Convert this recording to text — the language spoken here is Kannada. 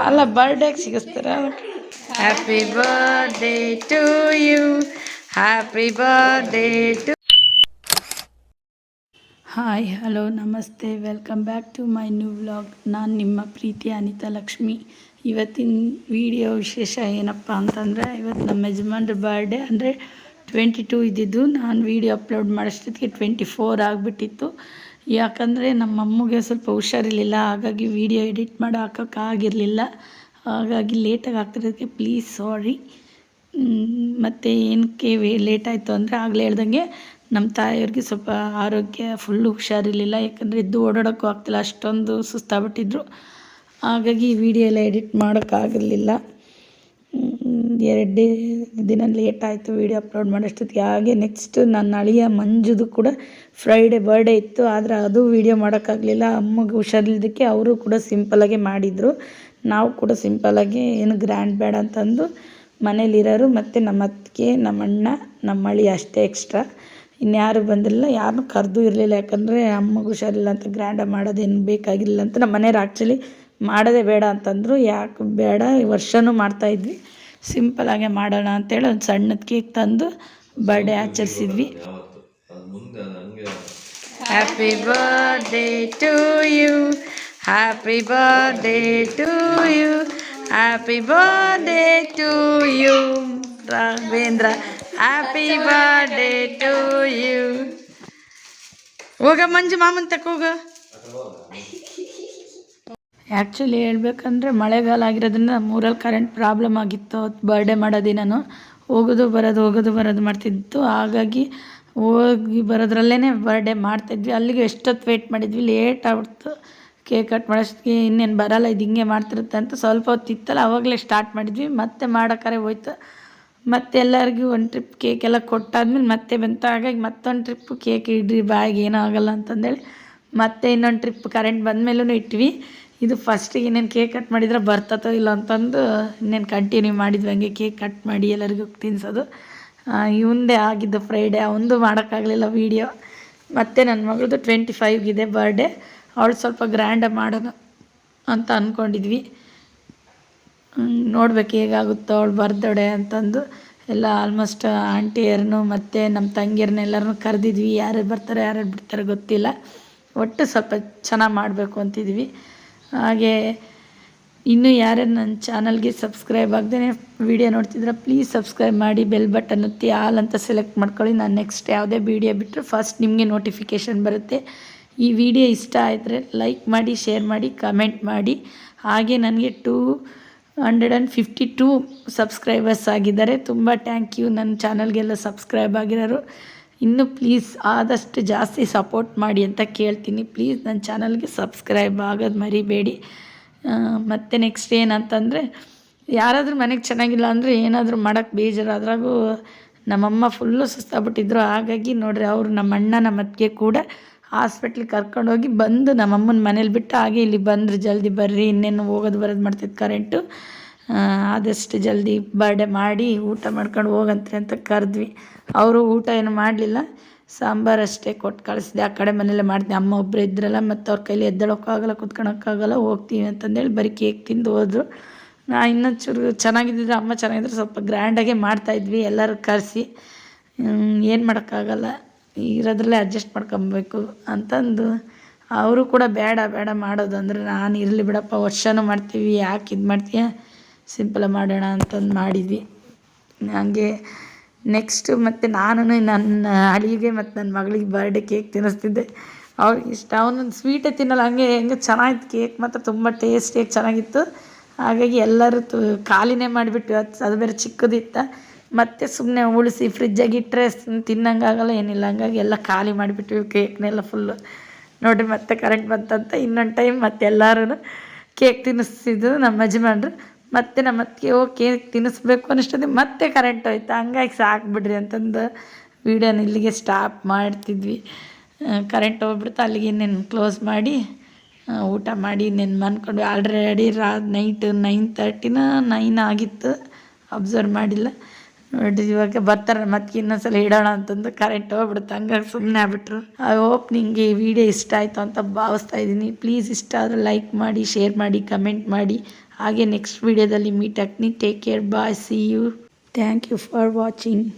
ಅಲ್ಲ ಬರ್ಡೇಗೆ ಸಿಗಿಸ್ತಾರ. Happy birthday to you, happy birthday to. Hi hello ನಮಸ್ತೆ, welcome back to my new vlog. ನಾನು ನಿಮ್ಮ ಪ್ರೀತಿಯ ಅನಿತಾ ಲಕ್ಷ್ಮಿ. ಇವತ್ತಿನ ವಿಡಿಯೋ ವಿಶೇಷ ಏನಪ್ಪ ಅಂತಂದರೆ, ಇವತ್ತು ನಮ್ಮ ಯಜಮಾನ್ರ ಬರ್ಡೇ ಅಂದರೆ 22 ಇದ್ದಿದ್ದು. ನಾನು ವಿಡಿಯೋ ಅಪ್ಲೋಡ್ ಮಾಡೋಷ್ಟೊತ್ತಿಗೆ 24 ಆಗಿಬಿಟ್ಟಿತ್ತು. ಯಾಕಂದರೆ ನಮ್ಮ ಅಮ್ಮಗೆ ಸ್ವಲ್ಪ ಹುಷಾರಿರಲಿಲ್ಲ, ಹಾಗಾಗಿ ವಿಡಿಯೋ ಎಡಿಟ್ ಮಾಡಿ ಹಾಕೋಕ್ಕಾಗಿರಲಿಲ್ಲ. ಹಾಗಾಗಿ ಲೇಟಾಗಿ ಆಗ್ತಿರೋದಕ್ಕೆ ಪ್ಲೀಸ್ ಸಾರಿ. ಮತ್ತು ಏನಕ್ಕೆ ಲೇಟ್ ಆಯಿತು ಅಂದರೆ, ಆಗಲೇ ಹೇಳ್ದಂಗೆ ನಮ್ಮ ತಾಯಿಯವ್ರಿಗೆ ಸ್ವಲ್ಪ ಆರೋಗ್ಯ ಫುಲ್ಲು ಹುಷಾರಿರಲಿಲ್ಲ. ಯಾಕಂದರೆ ಎದ್ದು ಓಡಾಡೋಕ್ಕೂ ಆಗ್ತಿಲ್ಲ, ಅಷ್ಟೊಂದು ಸುಸ್ತಾಗ್ಬಿಟ್ಟಿದ್ರು. ಹಾಗಾಗಿ ವಿಡಿಯೋ ಎಲ್ಲ ಎಡಿಟ್ ಮಾಡೋಕ್ಕಾಗಿರಲಿಲ್ಲ. 2 ದಿನ ಲೇಟ್ ಆಯಿತು ವಿಡಿಯೋ ಅಪ್ಲೋಡ್ ಮಾಡೋಷ್ಟೊತ್ತಿಗೆ. ಹಾಗೆ ನೆಕ್ಸ್ಟ್ ನನ್ನ ಅಳಿಯ ಮಂಜುದು ಕೂಡ ಫ್ರೈಡೇ ಬರ್ಡೇ ಇತ್ತು, ಆದರೆ ಅದು ವಿಡಿಯೋ ಮಾಡೋಕ್ಕಾಗಲಿಲ್ಲ. ಅಮ್ಮಗೆ ಹುಷಾರಿಲ್ಲದಕ್ಕೆ ಅವರು ಕೂಡ ಸಿಂಪಲಾಗೆ ಮಾಡಿದರು. ನಾವು ಕೂಡ ಸಿಂಪಲಾಗಿ ಏನು ಗ್ರ್ಯಾಂಡ್ ಬೇಡ ಅಂತಂದು ಮನೇಲಿರೋರು ಮತ್ತು ನಮ್ಮ ಅತ್ತಿಗೆ, ನಮ್ಮ ಅಣ್ಣ, ನಮ್ಮ ಅಳಿಯ ಅಷ್ಟೇ ಎಕ್ಸ್ಟ್ರಾ. ಇನ್ಯಾರು ಬಂದಿರಲಿಲ್ಲ, ಯಾರನ್ನೂ ಕರೆದೂ ಇರಲಿಲ್ಲ. ಯಾಕಂದರೆ ಅಮ್ಮಗೆ ಹುಷಾರಿಲ್ಲ ಅಂತ ಗ್ರ್ಯಾಂಡಾಗಿ ಮಾಡೋದೇನು ಬೇಕಾಗಿಲ್ಲ ಅಂತ ನಮ್ಮ ಮನೆಯವ್ರು ಆ್ಯಕ್ಚುಲಿ ಮಾಡೋದೇ ಬೇಡ ಅಂತಂದರು. ಯಾಕೆ ಬೇಡ, ಈ ವರ್ಷವೂ ಮಾಡ್ತಾಯಿದ್ವಿ, ಸಿಂಪಲಾಗೆ ಮಾಡೋಣ ಅಂತೇಳಿ ಒಂದು ಸಣ್ಣದ ಕೇಕ್ ತಂದು ಬರ್ಡೇ ಆಚರಿಸಿದ್ವಿ. Happy birthday to you, happy birthday to you, happy birthday to you Raghavendra, happy birthday to you. ಹೋಗ ಮಂಜು, ಮಾಮನ್ ತಕ್ಕ ಹೋಗ. ಆ್ಯಕ್ಚುಲಿ ಹೇಳ್ಬೇಕಂದ್ರೆ ಮಳೆಗಾಲ ಆಗಿರೋದ್ರಿಂದ ನಮ್ಮೂರಲ್ಲಿ ಕರೆಂಟ್ ಪ್ರಾಬ್ಲಮ್ ಆಗಿತ್ತು. ಅವತ್ತು ಬರ್ಡೇ ಮಾಡೋ ದಿನವೂ ಹೋಗೋದು ಬರೋದು ಮಾಡ್ತಿದ್ದು. ಹಾಗಾಗಿ ಹೋಗಿ ಬರೋದ್ರಲ್ಲೇ ಬರ್ಡೇ ಮಾಡ್ತಾಯಿದ್ವಿ. ಅಲ್ಲಿಗೆ ಎಷ್ಟೊತ್ತು ವೆಯ್ಟ್ ಮಾಡಿದ್ವಿ, ಲೇಟ್ ಆಗ್ಬಿಡ್ತು. ಕೇಕ್ ಕಟ್ ಮಾಡೋಷ್ಟಕ್ಕೆ ಇನ್ನೇನು ಬರೋಲ್ಲ, ಇದು ಹಿಂಗೆ ಮಾಡ್ತಿರುತ್ತೆ ಅಂತ ಸ್ವಲ್ಪ ಹೊತ್ತು ಇತ್ತಲ್ಲ, ಆವಾಗಲೇ ಸ್ಟಾರ್ಟ್ ಮಾಡಿದ್ವಿ. ಮತ್ತೆ ಮಾಡೋಕ್ಕಾರೆ ಹೋಯ್ತು. ಮತ್ತು ಎಲ್ಲರಿಗೂ ಒಂದು ಟ್ರಿಪ್ ಕೇಕ್ ಎಲ್ಲ ಕೊಟ್ಟಾದ್ಮೇಲೆ ಮತ್ತೆ ಬಂತು. ಹಾಗಾಗಿ ಮತ್ತೊಂದು ಟ್ರಿಪ್ಪು ಕೇಕ್ ಇಡ್ರಿ ಬಾಯಿಗೆ ಏನೂ ಆಗೋಲ್ಲ ಅಂತಂದೇಳಿ ಮತ್ತೆ ಇನ್ನೊಂದು ಟ್ರಿಪ್ ಕರೆಂಟ್ ಬಂದಮೇಲೂ ಇಟ್ವಿ. ಇದು ಫಸ್ಟಿಗೆ ಇನ್ನೇನು ಕೇಕ್ ಕಟ್ ಮಾಡಿದ್ರೆ ಬರ್ತತೋ ಇಲ್ಲ ಅಂತಂದು ಇನ್ನೇನು ಕಂಟಿನ್ಯೂ ಮಾಡಿದ್ವಿ ಹಂಗೆ ಕೇಕ್ ಕಟ್ ಮಾಡಿ ಎಲ್ಲರಿಗೂ ತಿನ್ನಿಸೋದು. ಇವಂದೇ ಆಗಿದ್ದು ಫ್ರೈಡೇ, ಅವಂದು ಮಾಡೋಕ್ಕಾಗಲಿಲ್ಲ ವೀಡಿಯೋ. ಮತ್ತು ನನ್ನ ಮಗಳದು 25ಗಿದೆ ಬರ್ಡೇ, ಅವಳು ಸ್ವಲ್ಪ ಗ್ರ್ಯಾಂಡಾಗಿ ಮಾಡೋಣ ಅಂತ ಅಂದ್ಕೊಂಡಿದ್ವಿ. ನೋಡ್ಬೇಕು ಹೇಗಾಗುತ್ತೋ ಅವಳು ಬರ್ತ್ಡೇ ಅಂತಂದು. ಎಲ್ಲ ಆಲ್ಮೋಸ್ಟ್ ಆಂಟಿಯರನ್ನು ಮತ್ತು ನಮ್ಮ ತಂಗಿಯರನ್ನೆಲ್ಲರನ್ನೂ ಕರೆದಿದ್ವಿ. ಯಾರ್ಯಾರು ಬರ್ತಾರೆ ಯಾರ್ಯಾರು ಬಿಡ್ತಾರೆ ಗೊತ್ತಿಲ್ಲ, ಒಟ್ಟು ಸ್ವಲ್ಪ ಚೆನ್ನಾಗಿ ಮಾಡಬೇಕು ಅಂತಿದ್ವಿ. ಹಾಗೆ ಇನ್ನೂ ಯಾರ್ಯಾರು ನನ್ನ ಚಾನಲ್ಗೆ ಸಬ್ಸ್ಕ್ರೈಬ್ ಆಗದೇ ವೀಡಿಯೋ ನೋಡ್ತಿದ್ರೆ ಪ್ಲೀಸ್ ಸಬ್ಸ್ಕ್ರೈಬ್ ಮಾಡಿ, ಬೆಲ್ ಬಟನ್ ಒತ್ತಿ ಆಲ್ ಅಂತ ಸೆಲೆಕ್ಟ್ ಮಾಡ್ಕೊಳ್ಳಿ. ನಾನು ನೆಕ್ಸ್ಟ್ ಯಾವುದೇ ವೀಡಿಯೋ ಬಿಟ್ಟರೆ ಫಸ್ಟ್ ನಿಮಗೆ ನೋಟಿಫಿಕೇಷನ್ ಬರುತ್ತೆ. ಈ ವಿಡಿಯೋ ಇಷ್ಟ ಆದರೆ ಲೈಕ್ ಮಾಡಿ, ಶೇರ್ ಮಾಡಿ, ಕಮೆಂಟ್ ಮಾಡಿ. ಹಾಗೆ ನನಗೆ 252 ಸಬ್ಸ್ಕ್ರೈಬರ್ಸ್ ಆಗಿದ್ದಾರೆ. ತುಂಬ ಥ್ಯಾಂಕ್ ಯು ನನ್ನ ಚಾನಲ್ಗೆಲ್ಲ ಸಬ್ಸ್ಕ್ರೈಬ್ ಆಗಿರೋರು. ಇನ್ನೂ ಪ್ಲೀಸ್ ಆದಷ್ಟು ಜಾಸ್ತಿ ಸಪೋರ್ಟ್ ಮಾಡಿ ಅಂತ ಕೇಳ್ತೀನಿ. ಪ್ಲೀಸ್ ನನ್ನ ಚಾನಲ್ಗೆ ಸಬ್ಸ್ಕ್ರೈಬ್ ಆಗೋದು ಮರಿಬೇಡಿ. ಮತ್ತು ನೆಕ್ಸ್ಟ್ ಏನಂತಂದರೆ, ಯಾರಾದರೂ ಮನೆಗೆ ಚೆನ್ನಾಗಿಲ್ಲ ಅಂದರೆ ಏನಾದರೂ ಮಾಡೋಕ್ಕೆ ಬೇಜಾರು. ಅದ್ರಾಗೂ ನಮ್ಮಮ್ಮ ಫುಲ್ಲು ಸುಸ್ತಾಗ್ಬಿಟ್ಟಿದ್ರು. ಹಾಗಾಗಿ ನೋಡಿರಿ, ಅವರು ನಮ್ಮ ಅಣ್ಣ ನಮ್ಮ ಅತ್ತಿಗೆ ಕೂಡ ಹಾಸ್ಪಿಟ್ಲಿಗೆ ಕರ್ಕೊಂಡೋಗಿ ಬಂದು ನಮ್ಮಮ್ಮನ ಮನೇಲಿ ಬಿಟ್ಟು ಹಾಗೆ ಇಲ್ಲಿ ಬಂದರು. ಜಲ್ದಿ ಬರ್ರಿ, ಇನ್ನೇನು ಹೋಗೋದು ಬರೋದು ಮಾಡ್ತಿದ್ದು ಕರೆಂಟು, ಆದಷ್ಟು ಜಲ್ದಿ ಬರ್ಡೇ ಮಾಡಿ ಊಟ ಮಾಡ್ಕೊಂಡು ಹೋಗಂತ್ರಿ ಅಂತ ಕರೆದ್ವಿ. ಅವರು ಊಟ ಏನು ಮಾಡಲಿಲ್ಲ, ಸಾಂಬಾರು ಅಷ್ಟೇ ಕೊಟ್ಟು ಕಳಿಸಿದೆ. ಆ ಕಡೆ ಮನೇಲೆ ಮಾಡ್ತೀನಿ, ಅಮ್ಮ ಒಬ್ಬರೇ ಇದ್ರಲ್ಲ, ಮತ್ತು ಅವ್ರ ಕೈಲಿ ಎದ್ದೇಳೋಕ್ಕಾಗಲ್ಲ, ಕುತ್ಕೊಳಕ್ಕಾಗಲ್ಲ, ಹೋಗ್ತೀವಿ ಅಂತಂದೇಳಿ ಬರೀ ಕೇಕ್ ತಿಂದು ಹೋದರು. ಇನ್ನೊಂದು ಚೂರು ಚೆನ್ನಾಗಿದ್ದಿದ್ರೆ, ಅಮ್ಮ ಚೆನ್ನಾಗಿದ್ರೆ ಸ್ವಲ್ಪ ಗ್ರ್ಯಾಂಡಾಗೆ ಮಾಡ್ತಾಯಿದ್ವಿ ಎಲ್ಲರೂ ಕರೆಸಿ. ಏನು ಮಾಡೋಕ್ಕಾಗಲ್ಲ, ಇರೋದ್ರಲ್ಲೇ ಅಡ್ಜಸ್ಟ್ ಮಾಡ್ಕೊಬೇಕು ಅಂತಂದು ಅವರು ಕೂಡ ಬೇಡ ಮಾಡೋದು ಅಂದರೆ, ನಾನು ಇರಲಿ ಬಿಡಪ್ಪ, ವರ್ಷವೂ ಮಾಡ್ತೀವಿ, ಯಾಕೆ ಇದು ಮಾಡ್ತೀಯ, ಸಿಂಪಲಾಗಿ ಮಾಡೋಣ ಅಂತಂದು ಮಾಡಿದ್ವಿ. ಹಾಗೆ ನೆಕ್ಸ್ಟು ಮತ್ತು ನಾನು ನನ್ನ ಅಳಿಗೆ ಮತ್ತು ನನ್ನ ಮಗಳಿಗೆ ಬರ್ಡೇ ಕೇಕ್ ತಿನ್ನಿಸ್ತಿದ್ದೆ. ಅವ್ರಿಗೆ ಇಷ್ಟ, ಅವನೊಂದು ಸ್ವೀಟೇ ತಿನ್ನಲ್ಲ. ಹೆಂಗೆ ಚೆನ್ನಾಗಿತ್ತು ಕೇಕ್, ಮಾತ್ರ ತುಂಬ ಟೇಸ್ಟಿಯಾಗಿ ಚೆನ್ನಾಗಿತ್ತು. ಹಾಗಾಗಿ ಎಲ್ಲರೂ ಖಾಲಿನೇ ಮಾಡಿಬಿಟ್ಟು, ಅದು ಬೇರೆ ಚಿಕ್ಕದಿತ್ತು, ಮತ್ತು ಸುಮ್ಮನೆ ಉಳಿಸಿ ಫ್ರಿಜ್ಜಾಗಿ ಇಟ್ಟರೆ ತಿನ್ನಂಗಾಗಲ್ಲ, ಏನಿಲ್ಲ. ಹಂಗಾಗಿ ಎಲ್ಲ ಖಾಲಿ ಮಾಡಿಬಿಟ್ವಿ ಕೇಕ್ನೆಲ್ಲ ಫುಲ್ಲು. ನೋಡಿರಿ, ಮತ್ತೆ ಕರೆಂಟ್ ಬಂತಂತ ಇನ್ನೊಂದು ಟೈಮ್ ಮತ್ತೆ ಎಲ್ಲರೂ ಕೇಕ್ ತಿನ್ನಿಸ್ತಿದ್ದು ನಮ್ಮ ಯಜಮಾನ್ರು. ಮತ್ತು ನಮ್ಮ ಅತ್ತಿಗೆ ಹೋಗಿ ಕೇಕ್ ತಿನ್ನಿಸ್ಬೇಕು ಅನ್ನಿಸ್ತದೆ, ಮತ್ತೆ ಕರೆಂಟ್ ಹೋಯ್ತು. ಹಂಗಾಗಿ ಸಾಕು ಬಿಡ್ರಿ ಅಂತಂದು ವೀಡಿಯೋನ ಇಲ್ಲಿಗೆ ಸ್ಟಾಪ್ ಮಾಡ್ತಿದ್ವಿ. ಕರೆಂಟ್ ಹೋಗ್ಬಿಡ್ತು, ಅಲ್ಲಿಗೆ ಇನ್ನೇನು ಕ್ಲೋಸ್ ಮಾಡಿ ಊಟ ಮಾಡಿ ಇನ್ನೇನು ಮನ್ಕೊಂಡು ಆಲ್ರೆಡಿ ನೈಟ್ 9:30 9 ಆಗಿತ್ತು, ಅಬ್ಸರ್ವ್ ಮಾಡಿಲ್ಲ. ನೋಡಿ ಇವಾಗ ಬರ್ತಾರೆ ಮತ್ತೆ ಇನ್ನೊಂದ್ಸಲ ಇಡೋಣ ಅಂತಂದು ಕರೆಂಟ್ ಹೋಗ್ಬಿಡುತ್ತೆ, ಹಂಗಾಗಿ ಸುಮ್ಮನೆ ಆಗ್ಬಿಟ್ರು. ಐ ಹೋಪ್ ನಿಮಗೆ ಈ ವಿಡಿಯೋ ಇಷ್ಟ ಆಯಿತು ಅಂತ ಭಾವಿಸ್ತಾ ಇದ್ದೀನಿ. ಪ್ಲೀಸ್ ಇಷ್ಟ ಆದರೆ ಲೈಕ್ ಮಾಡಿ, ಶೇರ್ ಮಾಡಿ, ಕಮೆಂಟ್ ಮಾಡಿ. ಹಾಗೆ ನೆಕ್ಸ್ಟ್ ವಿಡಿಯೋದಲ್ಲಿ ಮೀಟ್ ಆಗ್ತೀನಿ. Take care, bye, see you. Thank you for watching.